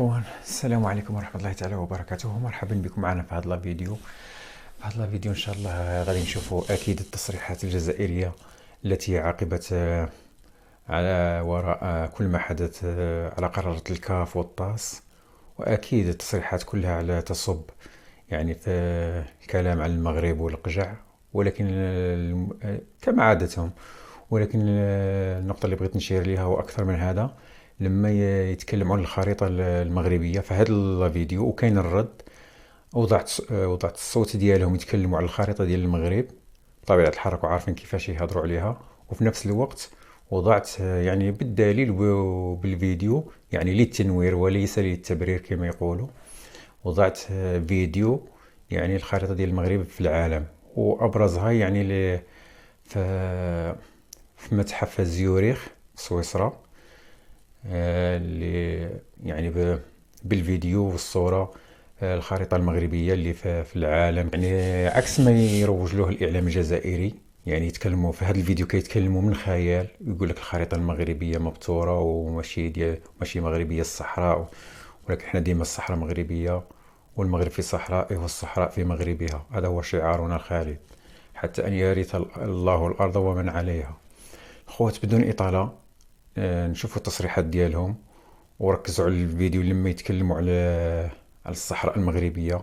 السلام عليكم ورحمة الله تعالى وبركاته. مرحبا بكم معنا في هذا الفيديو. إن شاء الله غادي نشوفوا أكيد التصريحات الجزائرية التي عقبت على وراء كل ما حدث على قرارات الكاف والطاس، وأكيد التصريحات كلها على تصب يعني في الكلام عن المغرب والقجع، ولكن كما عادتهم. ولكن النقطة اللي بغيت نشير لها وأكثر من هذا، لما يتكلموا عن الخريطة المغربية في هذا الفيديو وكاين الرد، وضعت الصوت ديالهم يتكلموا على الخريطة ديال المغرب بطبيعة الحال، وعارفين كيفاش يهضروا عليها، وفي نفس الوقت وضعت يعني بالدليل وبالفيديو، يعني للتنوير وليس للتبرير كما يقولوا، وضعت فيديو يعني الخريطة ديال المغرب في العالم، وأبرزها يعني في متحف زيوريخ في سويسرا، اللي يعني بالفيديو والصورة الخريطة المغربية اللي في العالم، يعني عكس ما يروج له الإعلام الجزائري. يعني يتكلموا في هذا الفيديو كيتكلموا من خيال، يقول لك الخريطة المغربية مبتورة ماشي مغربية الصحراء، ولكن احنا ديما الصحراء مغربية والمغرب في صحراء والصحراء في مغربها، هذا هو شعارنا الخالد، حتى أن يرث الله الأرض ومن عليها. خوات بدون إطالة، نشوفوا التصريحات ديالهم وركزوا على الفيديو لما يتكلموا على الصحراء المغربية،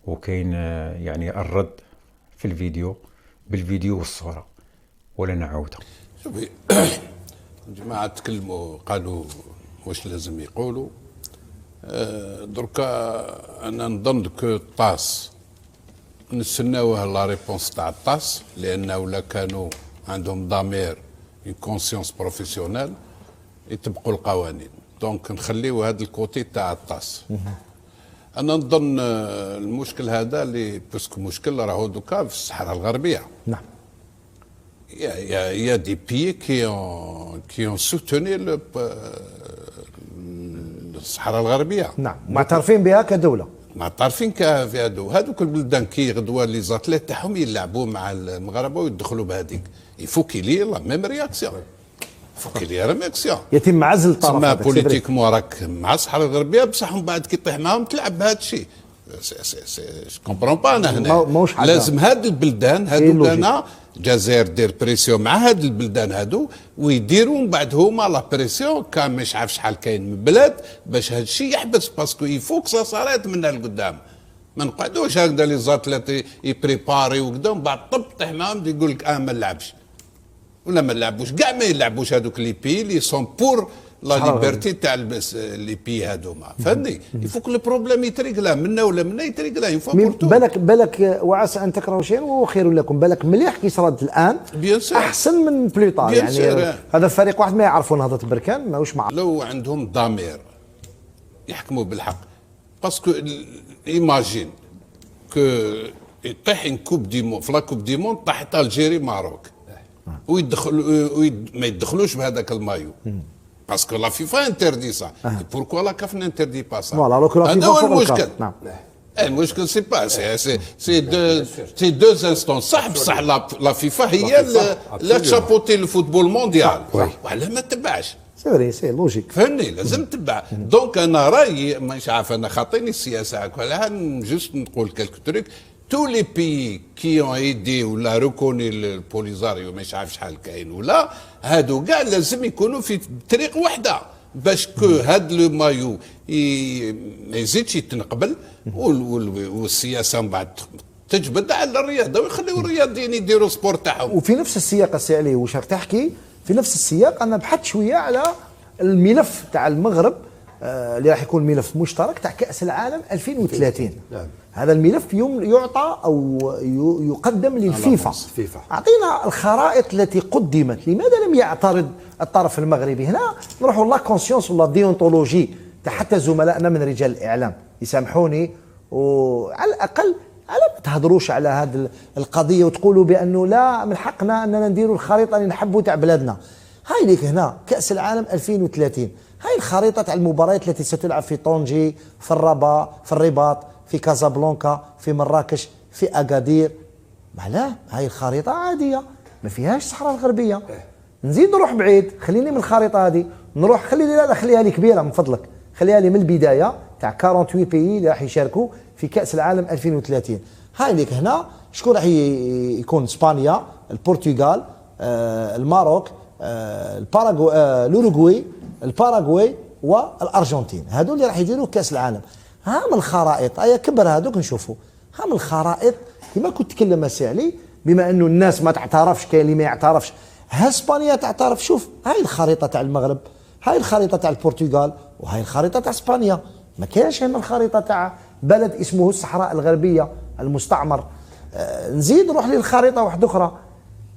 وكاين يعني الرد في الفيديو بالفيديو والصورة، ولا نعاودها. شوفي الجماعة تكلموا قالوا واش لازم يقولوا. دركا انا نظن كو الطاس نستناوه لا ريبونس تاع الطاس، لانه ولا كانوا عندهم ضمير كونسيونس بروفيسيونيل يطبقوا القوانين، دونك نخليو هذا الكوتي تاع الطاس. انا نظن المشكل هذا اللي باسكو مشكل راهو دوكا في الصحراء الغربيه. نعم. يا دي بيي كي اون سوتوني الصحراء الغربيه. نعم، معترفين بها كدوله. معترفين في هذوك البلدان كي غدوه لي زاتليت تاعهم يلعبوا مع المغاربه ويدخلوا بهذيك، يفو كي لي لا ميم رياكسيون، يتم عزل الطرف. ما بوليتيكمون راك مع الصحراء الغربيه، بصح من بعد كي طيح معاهم تلعب بهذا الشيء. كومبرون با انا هنا لازم هاد البلدان هادو انا الجزائر دير بريسيون مع هاد البلدان هادو، ويديروا من بعد هما لا بريسيون كان مش عارف شحال كاين من بلاد باش هاد الشيء يحبس، باسكو يفوك صارت من القدام. ما نقعدوش هكذا لي زاتليت يبريباري وكذا ومن بعد طيح معاهم يقول لك ما نلعبش ولا ما نلعبوش، كاع ما يلعبوش هذوك لي بي اللي سون بور لا ليبرتي تاع لي بي هذوما، فهمني؟ يفوك لو بروبليم يتريقلا منا ولا منا يتريقلا يفوك. بالك وعسى ان تكرهوا شيئا وهو خير لكم، بالك مليح كي صرات الان احسن من بلوطار، يعني هذا فريق واحد ما يعرفوا نهضه بركان ماهوش معروف. لو عندهم ضمير يحكموا بالحق، باسكو ايماجين كو يطيح ان كوب دي مون في لا كوب دي مون طاحت الجيري ماروك ما يدخلوش بهذاك المايو، باسكو لا فيفا انتردي سا، بوركوا لا كاف نانتردي با سا. هذا هو المشكل. نعم. المشكل سي با سي دو انستون، بصح لا فيفا هي لا تشابوتي الفوتبول مونديال، وعلاه ما تبعش؟ سي لوجيك، فهمني؟ لازم تتبع. دونك انا رايي مانيش عارف، انا خاطيني السياسه هكا، جوست نقول كالكو تريك. تو لي بي كي اون ايدي ولا ريكوني البوليزاريو مش عارف شحال كاين، ولا هادو كاع لازم يكونوا في طريق واحده باش كو هاد لو مايو ما يزيدش يتنقبل، والسياسه من بعد تجبد على الرياضه ويخليوا الرياضيين يديروا سبور تاعهم. وفي نفس السياق السي علي واش راك تحكي، في نفس السياق انا بحثت شويه على الملف تاع المغرب اللي راح يكون ملف مشترك تاع كأس العالم 2030. نعم. هذا الملف يعطى او يقدم للفيفا. اعطينا الخرائط التي قدمت، لماذا لم يعترض الطرف المغربي؟ هنا نروحوا لا كونسيونس ولا ديونتولوجي تاع حتى زملائنا من رجال الاعلام، يسامحوني، وعلى الاقل ما تهضروش على هذه القضيه وتقولوا بانه لا من حقنا اننا نديروا الخريطه اللي نحبوا تاع بلادنا. هاي ليك هنا كأس العالم 2030، هاي الخريطة تاع المباريات التي ستلعب في طونجي، في الرباط، في كازابلانكا، في مراكش، في أكادير. لا، هاي الخريطة عادية ما فيهاش الصحراء الغربية. نزيد نروح بعيد، خليني من الخريطة هذه نروح، خليها لي كبيرة من فضلك، خليها لي من البدايه تاع 48 بيي اللي راح يشاركوا في كاس العالم 2030. هاي ليك هنا شكون راح يكون؟ اسبانيا، البرتغال، الماروك، الاوروغواي، الباراغواي والارجنتين. هذول اللي راح يديروا كاس العالم. ها من الخرائط، هيا كبر هذوك نشوفوا. ها من الخرائط كما كنت تكلم علي، بما انه الناس ما تعترفش، كاين اللي ما يعترفش. ها اسبانيا تعترف. شوف هاي الخريطه تاع المغرب، هاي الخريطه تاع البرتغال، وهاي الخريطه تاع اسبانيا. ما كاينش هنا الخريطه تاع بلد اسمه الصحراء الغربيه المستعمر. نزيد نروح للخريطه واحده اخرى.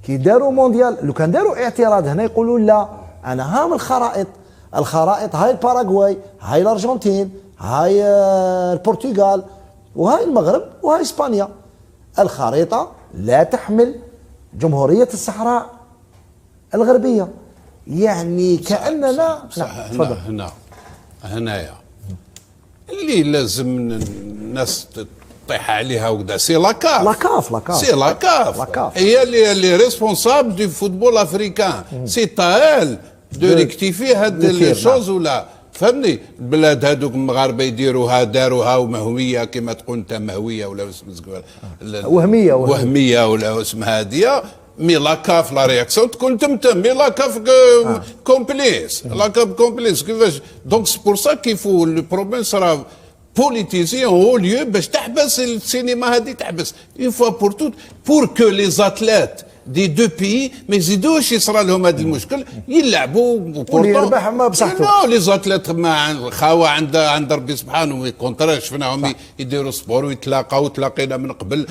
كي داروا مونديال، لو كان داروا اعتراض هنا يقولوا لا، انا ها من الخرائط هاي الباراغواي، هاي الارجنتين، هاي البرتغال، وهاي المغرب، وهاي اسبانيا. الخريطه لا تحمل جمهوريه الصحراء الغربيه. يعني كاننا هنايا اللي لازم الناس تطيح عليها وكذا سي لاكاف هي اللي ريسبونسابل دو فوتبول افريكان. سي تاال دو ريكتيفي هاد لي شوز ولا فهمني. البلاد هذوك المغاربه داروها ومهويه كما تقول انت مهويه ولا وهميه ولا اسمها هاديه. مي لاكاف لا رياكسيون تكون تمتم. مي لاكاف كومبليس كيفاش. دونك سي بور سا كيفو لو بروبليم صرا بوليتيزيون هو ليو باش تحبس السينما هذه، تحبس اون فوا بور توت بور كو لي زاتليت دي دو بيي ما يزيدوش يصرى لهم هذا المشكل، يلعبوا واللي يربح ما بصحته. لا لي زاتليت ما خاوه عند ربي سبحانه كونترا شفناهم يديروا سبور ويتلاقاو. تلاقينا من قبل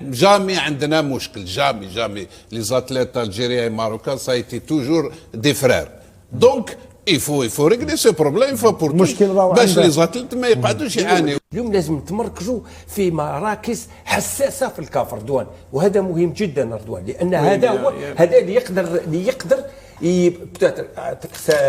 جامي عندنا مشكل. جامي لي زاتليت الجيريا ماروكان سايتي توجور دي فرير. دونك يفو ريغلي سو بروبليم فو بور باش لي زاتليت ما يقعدوش يعانيوا. اليوم لازم تمركزوا في مراكز حساسه في الكاف رضوان، وهذا مهم جدا رضوان، لان هذا هو هذا اللي يقدر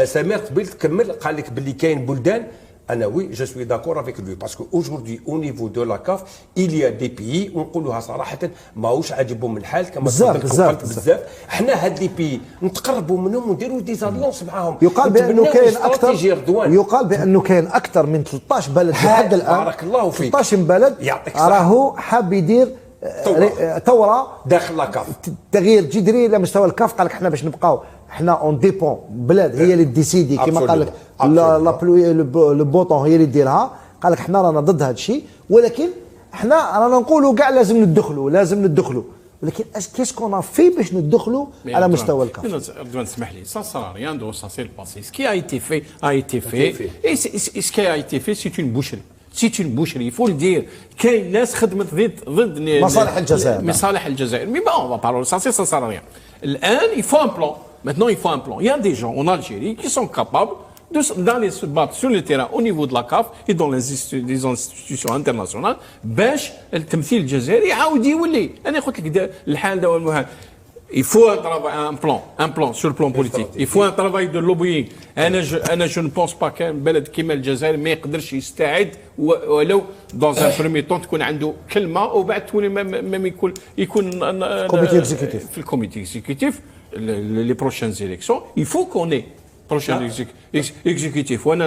سمير قبل تكمل قال لك باللي كاين بلدان. انا وي جو سوي داكور افيك لوي باسكو اوجوردي او نيفو دو لا كاف إليا دي بيي ونقولوها صراحه ماهوش عاجبهم الحال كما بزاف. حنا هاد لي بيي نتقربوا منهم ونديروا دي زالونس معاهم. يقال بانه كاين اكثر من 13 بلد لحد الان. بارك الله فيك. 13 بلد راهو حاب يدير ثوره داخل لاكاف، تغيير جذري على مستوى الكاف. قال لك حنا باش نبقاو حنا اون ديبون بلاد هي اللي ديسيدي كما قال لك لا بلوي لو بوطون هي اللي ديرها. قال لك حنا رانا ضد هذا الشيء، ولكن حنا رانا نقولوا كاع لازم ندخلوا ولكن كيسكون في باش ندخلوا على مستوى الكاف. رضوان اسمح لي سا سا ريان دو سا سي الباسي سكي ا ايتي في اي سكي ا ايتي في سي اون بوشري يفو الدير. كاين ناس خدمت ضد مصالح الجزائر مي با اون بارول سا سي سا ريان. الان يفو ان بلان. Maintenant, il faut un plan. Il y a des gens en Algérie qui sont capables d'aller se battre sur le terrain au niveau de la CAF et dans les institutions internationales باش التمثيل الجزائري يعاود يولي. انا قلت لك الحال دا والمهال. Il faut un plan sur le plan politique. Il faut un travail de lobbying. أنا je ne pense pas كان بلد كيما الجزائر ما يقدرش يستعد ولو dans un premier temps تكون عنده كلمة وبعد تولي ما يكون في الكوميتي اكزيكوتيف les prochaines élections. Il faut qu'on ait prochain exécutif. وانا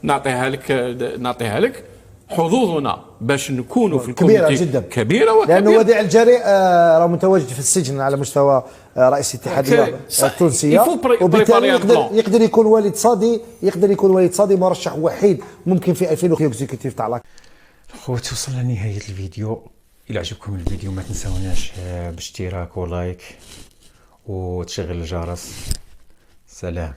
نعطيها لك حظوظنا باش نكونوا في كبيرة جدا كبيرة وكبيرة. لأنه وديع الجريء راه متواجد في السجن على مستوى رئيس الاتحادية التونسية، وبالتالي يقدر يكون وليد صادي مرشح وحيد ممكن في 2000 اكزيكوتيف تاع خوتي. وصلنا لنهاية الفيديو. إلا عجبكم الفيديو ما تنساوناش باشتراك ولايك وتشغيل الجرس. سلام.